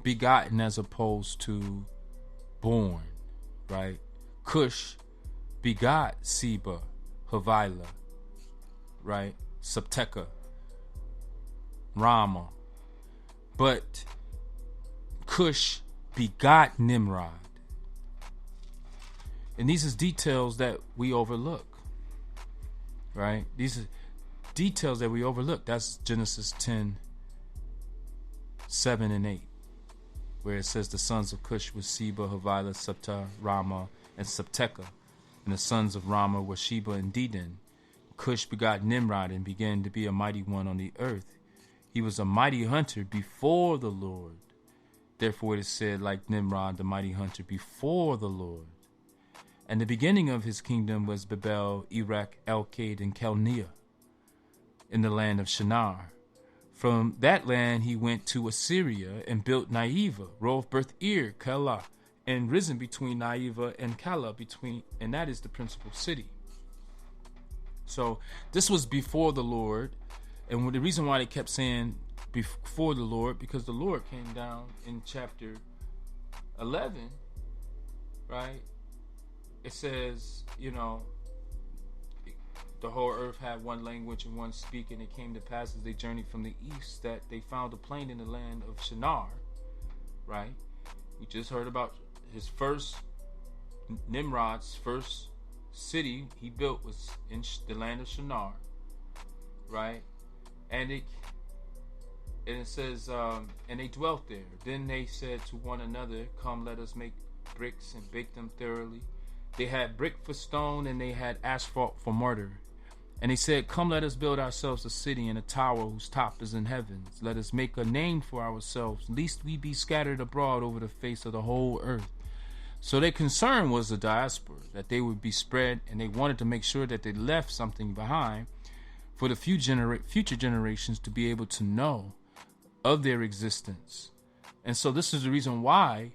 begotten as opposed to born, right? Cush begot Seba, Havilah, right? Sabteka, Rama. But Cush begot Nimrod. And these are details that we overlook, right? These are details that we overlook. That's Genesis 10, 7 and 8, where it says the sons of Cush were Seba, Havilah, Sabta, Rama, and Sabteka. And the sons of Rama were Sheba and Dedan. Cush begot Nimrod and began to be a mighty one on the earth. He was a mighty hunter before the Lord. Therefore it is said, like Nimrod, the mighty hunter before the Lord. And the beginning of his kingdom was Babel, Iraq, Elkade, and Chalnea, in the land of Shinar. From that land he went to Assyria and built Nineveh, Rove, Berth, Ir, Calah, and risen between Nineveh and Calah, and that is the principal city. So this was before the Lord, and the reason why they kept saying before the Lord, because the Lord came down in chapter 11, right? It says, the whole earth had one language and one speak, and it came to pass as they journeyed from the east that they found a plain in the land of Shinar, right? We just heard about Nimrod's first city he built was in the land of Shinar, right? And it says, and they dwelt there. Then they said to one another, come, let us make bricks and bake them thoroughly. They had brick for stone, and they had asphalt for mortar. And they said, come, let us build ourselves a city and a tower whose top is in heavens. Let us make a name for ourselves, lest we be scattered abroad over the face of the whole earth. So their concern was the diaspora, that they would be spread, and they wanted to make sure that they left something behind for the future generations to be able to know of their existence. And so this is the reason why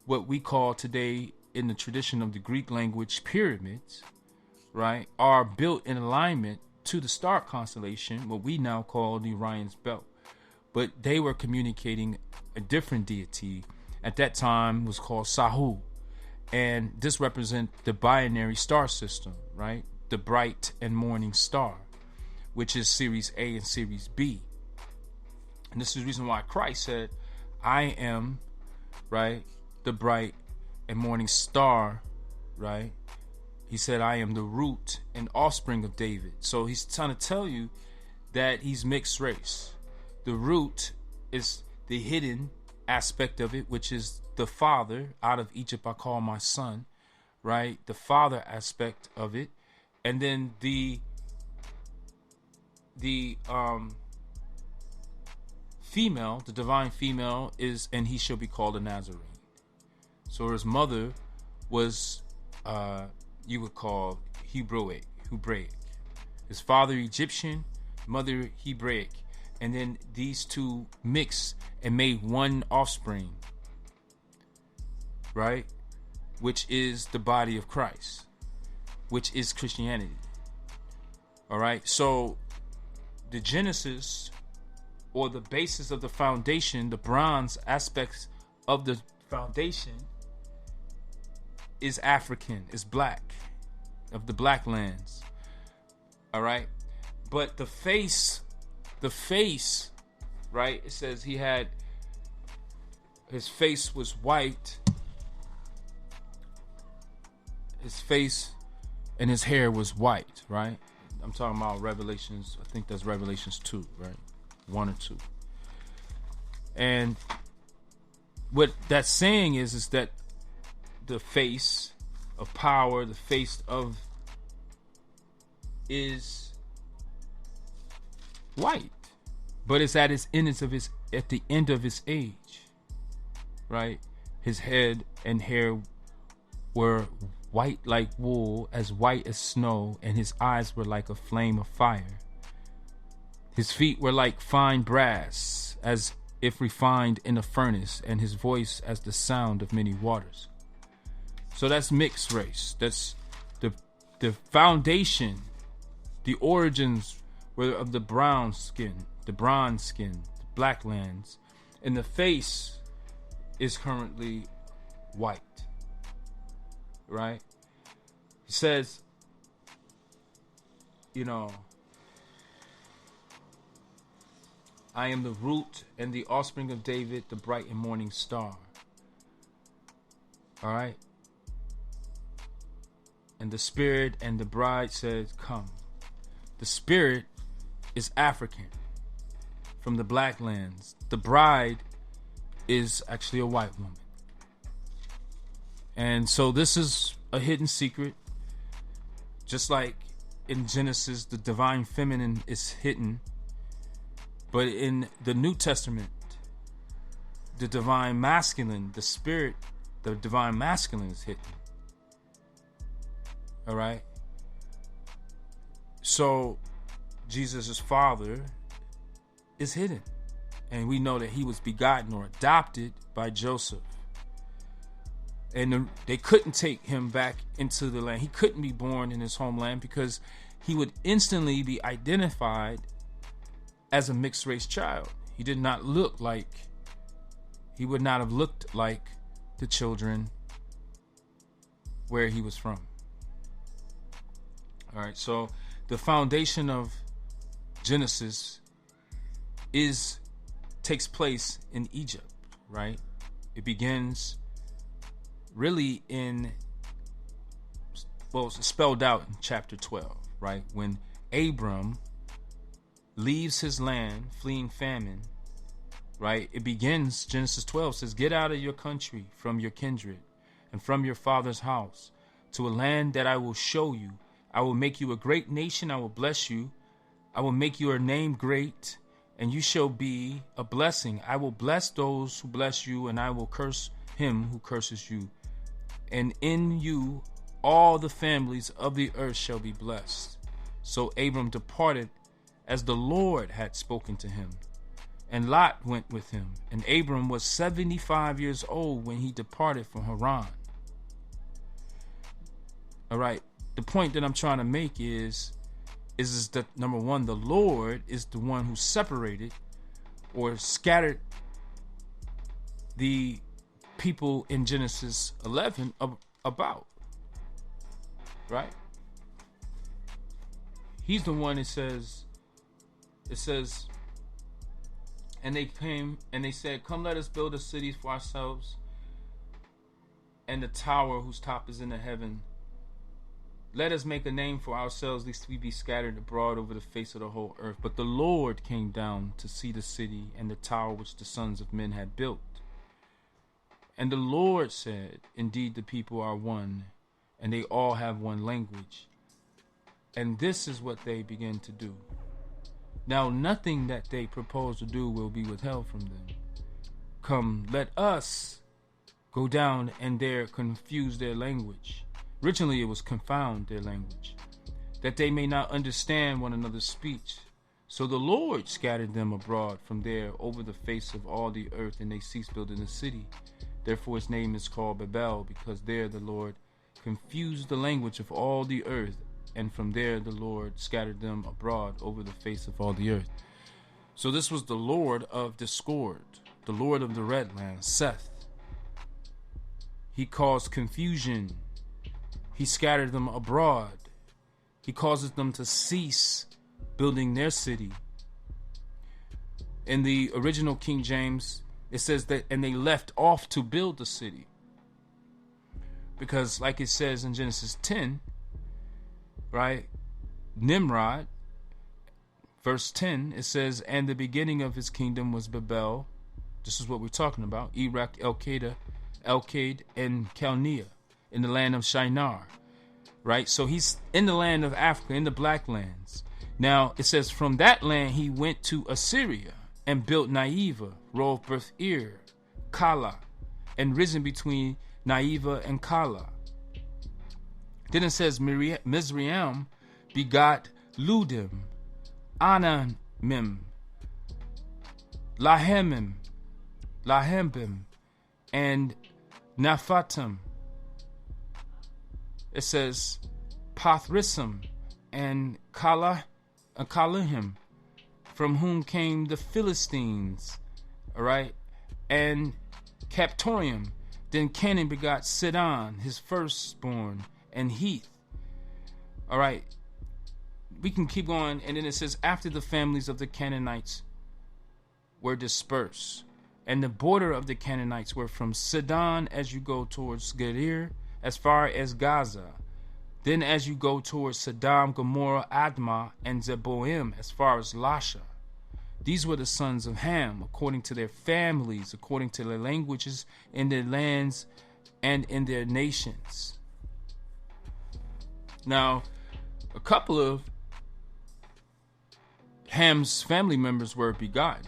what we call today in the tradition of the Greek language pyramids, right, are built in alignment to the star constellation, what we now call the Orion's belt. But they were communicating a different deity. At that time was called Sahu. And this represents the binary star system, right? The bright and morning star, which is Series A and Series B. And this is the reason why Christ said, I am, right, the bright and morning star, right? He said, I am the root and offspring of David. So he's trying to tell you that he's mixed race. The root is the hidden aspect of it, which is the father. Out of Egypt I call my son, right? The father aspect of it. And then the female, the divine female is, and he shall be called a Nazarene. So his mother was, you would call Hebraic. His father Egyptian, mother Hebraic. And then these two mixed and made one offspring, right? Which is the body of Christ, which is Christianity. All right. So the Genesis, or the basis of the foundation, the bronze aspects of the foundation, is African, is black, of the black lands. All right. But the face, right? It says his face was white. His face and his hair was white, right? I'm talking about Revelations. I think that's Revelations 2, right? 1 or 2. And what that's saying is that the face of power, the face of is white, but it's at the end of his age, right? His head and hair were white like wool, as white as snow, and his eyes were like a flame of fire. His feet were like fine brass, as if refined in a furnace, and his voice as the sound of many waters. So that's mixed race. That's the foundation, the origins were of the brown skin, the bronze skin, the black lands, and the face is currently white, right? He says, I am the root and the offspring of David, the bright and morning star. All right? And the Spirit and the bride says, come. The Spirit is African from the black lands. The bride is actually a white woman. And so this is a hidden secret. Just like in Genesis, the divine feminine is hidden. But in the New Testament, the divine masculine, the Spirit, the divine masculine is hidden. All right? So Jesus' father is hidden. And we know that he was begotten or adopted by Joseph. And they couldn't take him back into the land. He couldn't be born in his homeland because he would instantly be identified as a mixed race child. He would not have looked like the children where he was from. All right, so the foundation of Genesis takes place in Egypt, right? It begins really it's spelled out in chapter 12, right? When Abram leaves his land, fleeing famine, right? It begins, Genesis 12 says, get out of your country, from your kindred, and from your father's house, to a land that I will show you. I will make you a great nation. I will bless you. I will make your name great, and you shall be a blessing. I will bless those who bless you, and I will curse him who curses you. And in you all the families of the earth shall be blessed. So Abram departed as the Lord had spoken to him. And Lot went with him. And Abram was 75 years old when he departed from Haran. All right. The point that I'm trying to make is that, number one, the Lord is the one who separated or scattered the people in Genesis 11 about. Right? He's the one that says, and they came and they said, come, let us build a city for ourselves and the tower whose top is in the heaven. Let us make a name for ourselves, lest we be scattered abroad over the face of the whole earth. But the Lord came down to see the city and the tower which the sons of men had built. And the Lord said, indeed, the people are one, and they all have one language. And this is what they begin to do. Now, nothing that they propose to do will be withheld from them. Come, let us go down and there confuse their language. Originally, it was confound their language, that they may not understand one another's speech. So the Lord scattered them abroad from there over the face of all the earth, and they ceased building the city. Therefore its name is called Babel, because there the Lord confused the language of all the earth, and from there the Lord scattered them abroad over the face of all the earth. So this was the Lord of discord, the Lord of the red land, Seth. He caused confusion. He scattered them abroad. He causes them to cease building their city. In the original King James, it says that, and they left off to build the city. Because like it says in Genesis 10, right? Nimrod, verse 10, it says, and the beginning of his kingdom was Babel. This is what we're talking about. Iraq, Elkade, and Chaldea, in the land of Shinar. Right? So he's in the land of Africa, in the black lands. Now, it says, from that land he went to Assyria and built Nineveh, Roth Ir, Kala, and risen between Nineveh and Kala. Then it says Mizraim begot Ludim, Anamim, Lahemim, and Naphatim. It says Pathrism and Kalahim, from whom came the Philistines, all right, and Captorium. Then Canaan begot Sidon, his firstborn, and Heath. All right. We can keep going. And then it says, after the families of the Canaanites were dispersed, and the border of the Canaanites were from Sidon as you go towards Gerar, as far as Gaza. Then as you go towards Sodom, Gomorrah, Admah, and Zeboim, as far as Lasha. These were the sons of Ham, according to their families, according to their languages, in their lands, and in their nations. Now, a couple of Ham's family members were begotten,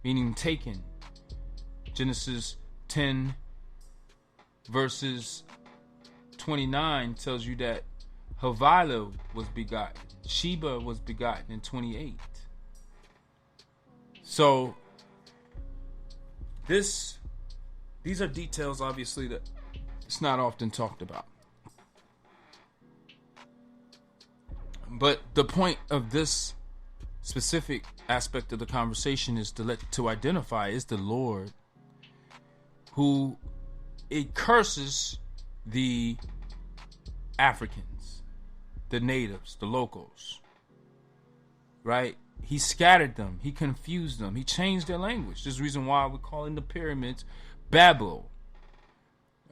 meaning taken. Genesis 10 verses 29 tells you that Havilah was begotten. Sheba was begotten in 28. So these are details, obviously, that it's not often talked about. But the point of this specific aspect of the conversation is to identify is the Lord who it curses the Africans, the natives, the locals, right? He scattered them. He confused them. He changed their language. There's a reason why we're calling the pyramids Babel,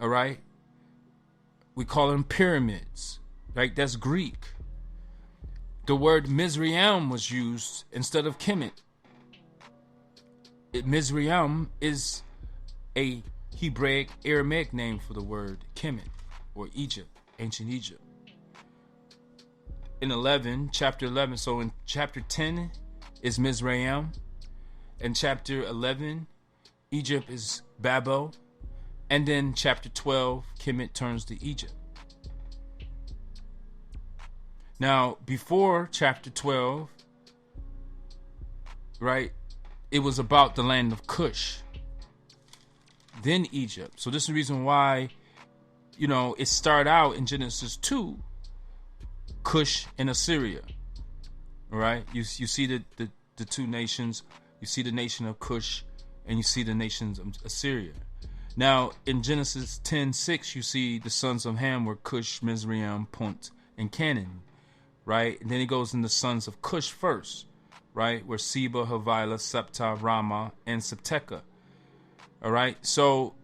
all right? We call them pyramids, right? That's Greek. The word Mizraim was used instead of Kemet. Mizraim is a Hebraic, Aramaic name for the word Kemet, or Egypt, ancient Egypt. In chapter 11, so in chapter 10 is Mizraim. In chapter 11, Egypt is Babel. And then chapter 12, Kemet turns to Egypt. Now, before chapter 12, right, it was about the land of Cush, then Egypt. So this is the reason why, it started out in Genesis 2, Cush and Assyria. All right, you see the two nations. You see the nation of Cush, and you see the nations of Assyria. Now, in Genesis 10:6, you see the sons of Ham were Cush, Mizraim, Punt, and Canaan. Right? And then he goes in the sons of Cush first, right? Where Seba, Havilah, Septah, Ramah, and Septeka. All right? So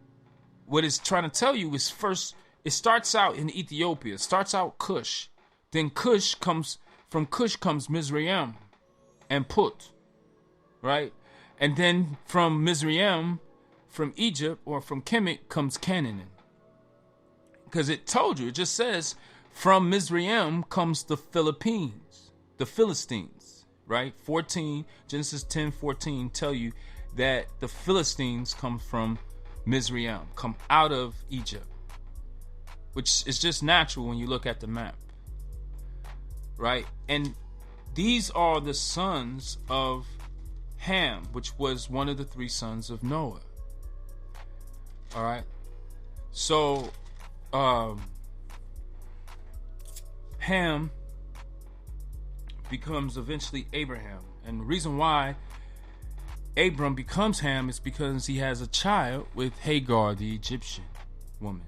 what it's trying to tell you is first, it starts out in Ethiopia. It starts out Cush. Then from Cush comes Mizraim and Put. Right? And then from Mizraim, from Egypt, or from Kemet, comes Canaan. Because it told you, it just says, from Mizraim comes the Philippines, the Philistines, right? Genesis 10:14 tell you that the Philistines come from Mizraim, come out of Egypt, which is just natural when you look at the map, right? And these are the sons of Ham, which was one of the three sons of Noah. All right. So, Ham becomes eventually Abraham. And the reason why Abram becomes Ham is because he has a child with Hagar, the Egyptian woman.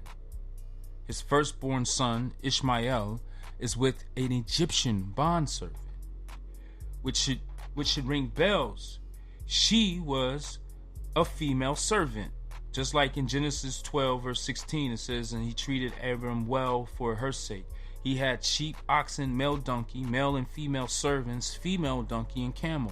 His firstborn son, Ishmael, is with an Egyptian bondservant, which should ring bells. She was a female servant. Just like in Genesis 12, verse 16, it says, and he treated Abram well for her sake. He had sheep, oxen, male donkey, male and female servants, female donkey, and camel.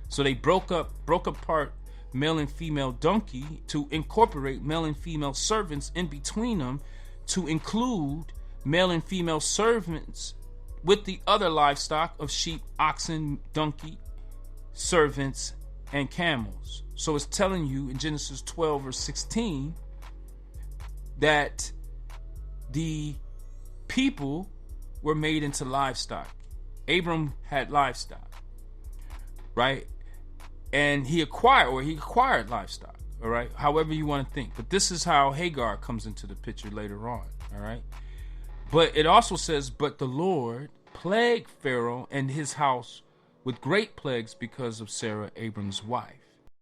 So they broke apart male and female donkey to incorporate male and female servants in between them, to include male and female servants with the other livestock of sheep, oxen, donkey, servants, and camels. So it's telling you in Genesis 12, verse 16, that the people were made into livestock. Abram had livestock, right? And he acquired livestock, all right? However you want to think. But this is how Hagar comes into the picture later on, all right? But it also says, but the Lord plagued Pharaoh and his house with great plagues because of Sarah, Abram's wife.